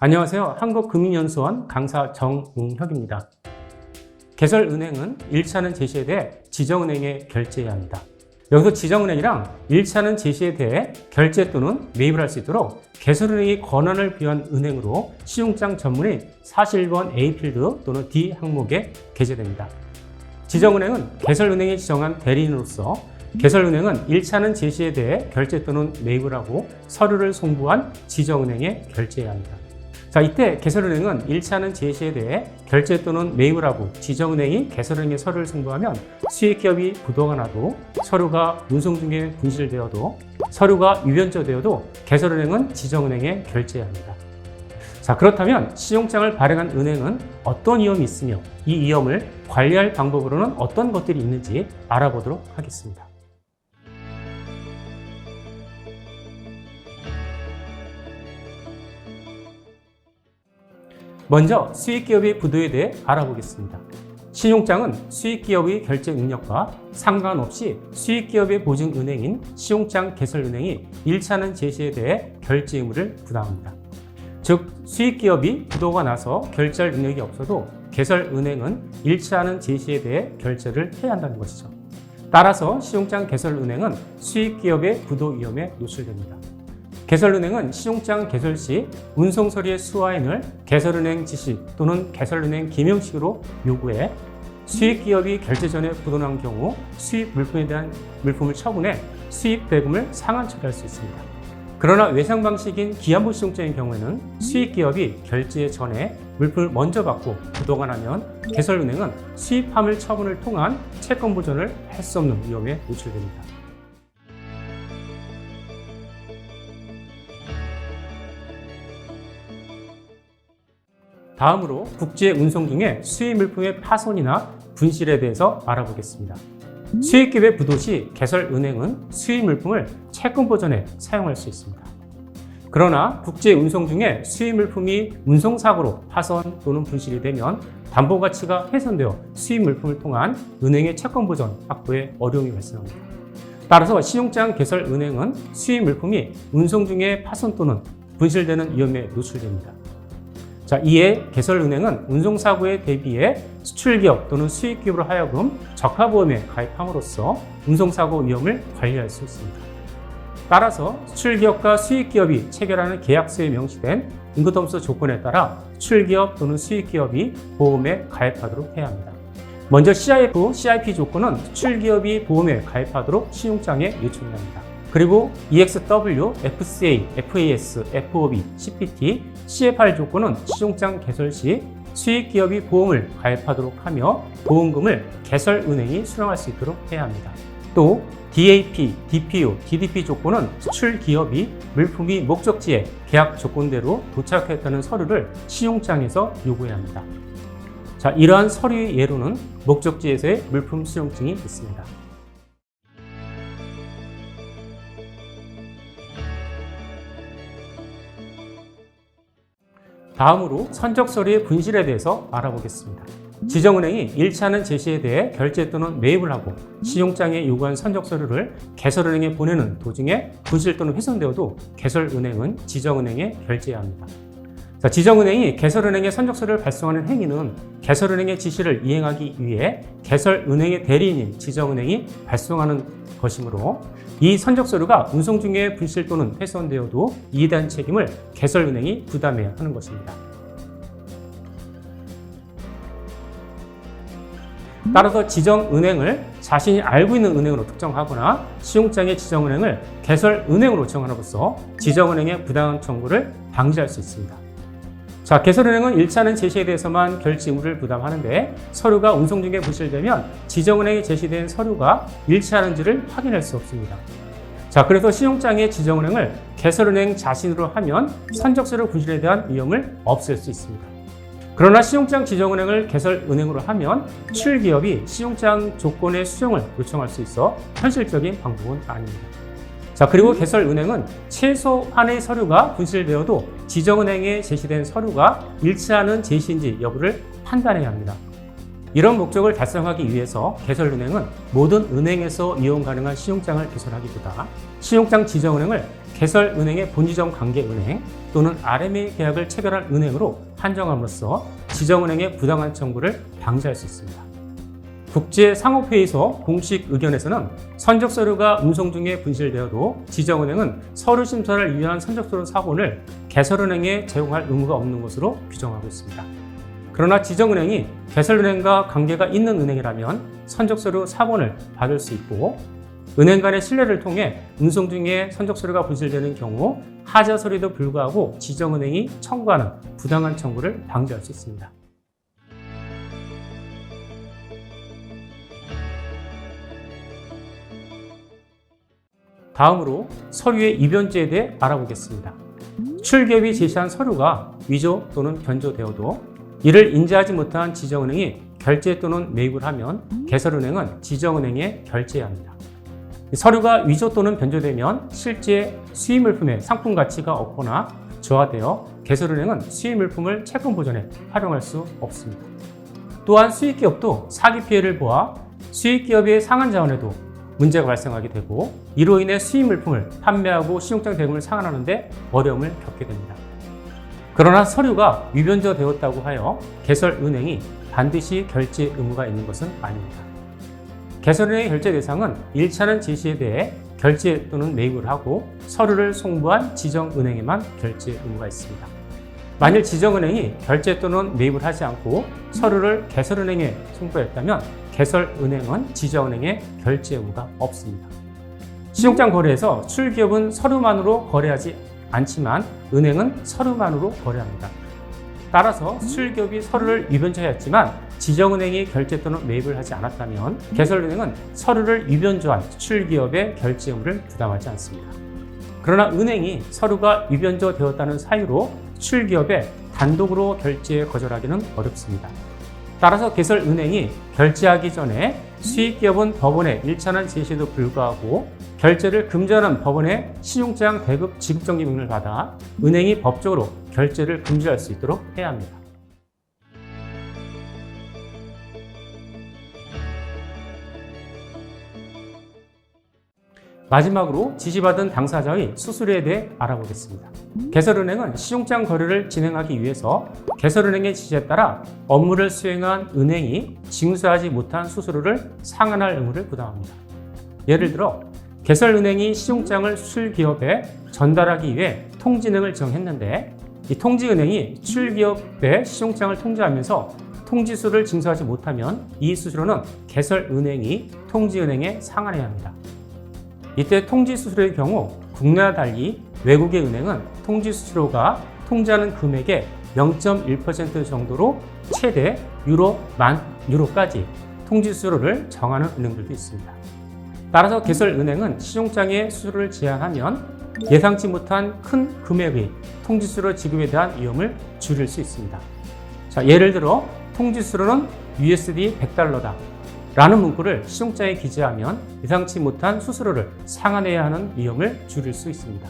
안녕하세요. 한국금융연수원 강사 정웅혁입니다. 개설은행은 1차는 제시에 대해 지정은행에 결제해야 합니다. 여기서 지정은행이랑 1차는 제시에 대해 결제 또는 매입을 할 수 있도록 개설은행이 권한을 부여한 은행으로 신용장 전문의 41번 A 필드 또는 D 항목에 게재됩니다. 지정은행은 개설은행이 지정한 대리인으로서 개설은행은 1차는 제시에 대해 결제 또는 매입을 하고 서류를 송부한 지정은행에 결제해야 합니다. 자, 이때 개설은행은 1차는 제시에 대해 결제 또는 매입을 하고 지정은행이 개설은행에 서류를 송부하면 수익기업이 부도가 나도 서류가 운송 중에 분실되어도 서류가 유변조되어도 개설은행은 지정은행에 결제해야 합니다. 자, 그렇다면 신용장을 발행한 은행은 어떤 위험이 있으며 이 위험을 관리할 방법으로는 어떤 것들이 있는지 알아보도록 하겠습니다. 먼저 수익기업의 부도에 대해 알아보겠습니다. 신용장은 수익기업의 결제 능력과 상관없이 수익기업의 보증은행인 신용장 개설은행이 1차는 제시에 대해 결제 의무를 부담합니다. 즉, 수익기업이 부도가 나서 결제할 능력이 없어도 개설은행은 1차는 제시에 대해 결제를 해야 한다는 것이죠. 따라서 신용장 개설은행은 수익기업의 부도 위험에 노출됩니다. 개설은행은 신용장 개설 시 운송서류의 수화인을 개설은행 지시 또는 개설은행 기명식으로 요구해 수익기업이 결제 전에 부도난 경우 수입 물품에 대한 물품을 처분해 수입 대금을 상환 처리할 수 있습니다. 그러나 외상 방식인 기한부 신용장의 경우에는 수익기업이 결제 전에 물품을 먼저 받고 부도가 나면 개설은행은 수입 화물 처분을 통한 채권 보전을 할 수 없는 위험에 노출됩니다. 다음으로 국제 운송 중에 수입 물품의 파손이나 분실에 대해서 알아보겠습니다. 수익기업의 부도 시 개설은행은 수입 물품을 채권 보전에 사용할 수 있습니다. 그러나 국제 운송 중에 수입 물품이 운송사고로 파손 또는 분실이 되면 담보 가치가 훼손되어 수입 물품을 통한 은행의 채권 보전 확보에 어려움이 발생합니다. 따라서 신용장 개설은행은 수입 물품이 운송 중에 파손 또는 분실되는 위험에 노출됩니다. 자, 이에 개설은행은 운송사고에 대비해 수출기업 또는 수익기업으로 하여금 적하보험에 가입함으로써 운송사고 위험을 관리할 수 있습니다. 따라서 수출기업과 수익기업이 체결하는 계약서에 명시된 인구덤수 조건에 따라 수출기업 또는 수익기업이 보험에 가입하도록 해야 합니다. 먼저 CIF, CIP 조건은 수출기업이 보험에 가입하도록 신용장에 요청해야 합니다. 그리고 EXW, FCA, FAS, FOB, CPT, CFR 조건은 신용장 개설 시 수익기업이 보험을 가입하도록 하며 보험금을 개설은행이 수령할 수 있도록 해야 합니다. 또 DAP, DPO, DDP 조건은 수출기업이 물품이 목적지에 계약 조건대로 도착했다는 서류를 신용장에서 요구해야 합니다. 자, 이러한 서류의 예로는 목적지에서의 물품 수령증이 있습니다. 다음으로 선적서류의 분실에 대해서 알아보겠습니다. 지정은행이 1차는 제시에 대해 결제 또는 매입을 하고 신용장에 요구한 선적서류를 개설은행에 보내는 도중에 분실 또는 훼손되어도 개설은행은 지정은행에 결제해야 합니다. 자, 지정은행이 개설은행에 선적서류를 발송하는 행위는 개설은행의 지시를 이행하기 위해 개설은행의 대리인인 지정은행이 발송하는 것이므로 이 선적서류가 운송 중에 분실 또는 훼손되어도 이에 대한 책임을 개설은행이 부담해야 하는 것입니다. 따라서 지정은행을 자신이 알고 있는 은행으로 특정하거나 신용장의 지정은행을 개설은행으로 정함으로써 지정은행의 부당한 청구를 방지할 수 있습니다. 자, 개설은행은 1차는 제시에 대해서만 결제 의무를 부담하는데 서류가 운송 중에 분실되면 지정은행에 제시된 서류가 일치하는지를 확인할 수 없습니다. 자, 그래서 신용장의 지정은행을 개설은행 자신으로 하면 선적서류 분실에 대한 위험을 없앨 수 있습니다. 그러나 신용장 지정은행을 개설은행으로 하면 수출기업이 신용장 조건의 수정을 요청할 수 있어 현실적인 방법은 아닙니다. 자, 그리고 개설은행은 최소한의 서류가 분실되어도 지정은행에 제시된 서류가 일치하는 제시인지 여부를 판단해야 합니다. 이런 목적을 달성하기 위해서 개설은행은 모든 은행에서 이용 가능한 신용장을 개설하기보다 신용장 지정은행을 개설은행의 본지점 관계은행 또는 RMA 계약을 체결한 은행으로 한정함으로써 지정은행의 부당한 청구를 방지할 수 있습니다. 국제상업회의소 공식 의견에서는 선적서류가 운송 중에 분실되어도 지정은행은 서류 심사를 위한 선적서류 사본을 개설은행에 제공할 의무가 없는 것으로 규정하고 있습니다. 그러나 지정은행이 개설은행과 관계가 있는 은행이라면 선적서류 사본을 받을 수 있고, 은행 간의 신뢰를 통해 운송 중에 선적서류가 분실되는 경우 하자서류에도 불구하고 지정은행이 청구하는 부당한 청구를 방지할 수 있습니다. 다음으로 서류의 위변제에 대해 알아보겠습니다. 출기업이 제시한 서류가 위조 또는 변조되어도 이를 인지하지 못한 지정은행이 결제 또는 매입을 하면 개설은행은 지정은행에 결제해야 합니다. 서류가 위조 또는 변조되면 실제 수입물품의 상품 가치가 없거나 저하되어 개설은행은 수입물품을 채권 보전에 활용할 수 없습니다. 또한 수익기업도 사기 피해를 보아 수익기업의 상한 자원에도 문제가 발생하게 되고, 이로 인해 수입물품을 판매하고 신용장 대금을 상환하는 데 어려움을 겪게 됩니다. 그러나 서류가 위변조되었다고 하여 개설은행이 반드시 결제 의무가 있는 것은 아닙니다. 개설은행의 결제 대상은 1차는 제시에 대해 결제 또는 매입을 하고 서류를 송부한 지정은행에만 결제 의무가 있습니다. 만일 지정은행이 결제 또는 매입을 하지 않고 서류를 개설은행에 송부했다면 개설은행은 지정은행에 결제 의무가 없습니다. 신용장 거래에서 출기업은 서류만으로 거래하지 않지만 은행은 서류만으로 거래합니다. 따라서 출기업이 서류를 위변조하였지만 지정은행이 결제 또는 매입을 하지 않았다면 개설은행은 서류를 위변조한 출기업의 결제 의무를 부담하지 않습니다. 그러나 은행이 서류가 위변조되었다는 사유로 출기업에 단독으로 결제에 거절하기는 어렵습니다. 따라서 개설은행이 결제하기 전에 수익기업은 법원의 1차는 제시에도 불구하고 결제를 금지하는 법원의 신용장 대급 지급정지 명령을 받아 은행이 법적으로 결제를 금지할 수 있도록 해야 합니다. 마지막으로 지시받은 당사자의 수수료에 대해 알아보겠습니다. 개설은행은 신용장 거래를 진행하기 위해서 개설은행의 지시에 따라 업무를 수행한 은행이 징수하지 못한 수수료를 상환할 의무를 부담합니다. 예를 들어 개설은행이 신용장을 수출기업에 전달하기 위해 통지능을 정했는데 이 통지은행이 출기업의 신용장을 통지하면서 통지수를 징수하지 못하면 이 수수료는 개설은행이 통지은행에 상환해야 합니다. 이때 통지수수료의 경우 국내와 달리 외국의 은행은 통지수수료가 통지하는 금액의 0.1% 정도로 최대 유로 10,000유로까지 통지수수료를 정하는 은행들도 있습니다. 따라서 개설은행은 신용장의 수수료를 제한하면 예상치 못한 큰 금액의 통지수수료 지급에 대한 위험을 줄일 수 있습니다. 자, 예를 들어 통지수수료는 USD 100달러다 라는 문구를 신용장에 기재하면 예상치 못한 수수료를 상환해야 하는 위험을 줄일 수 있습니다.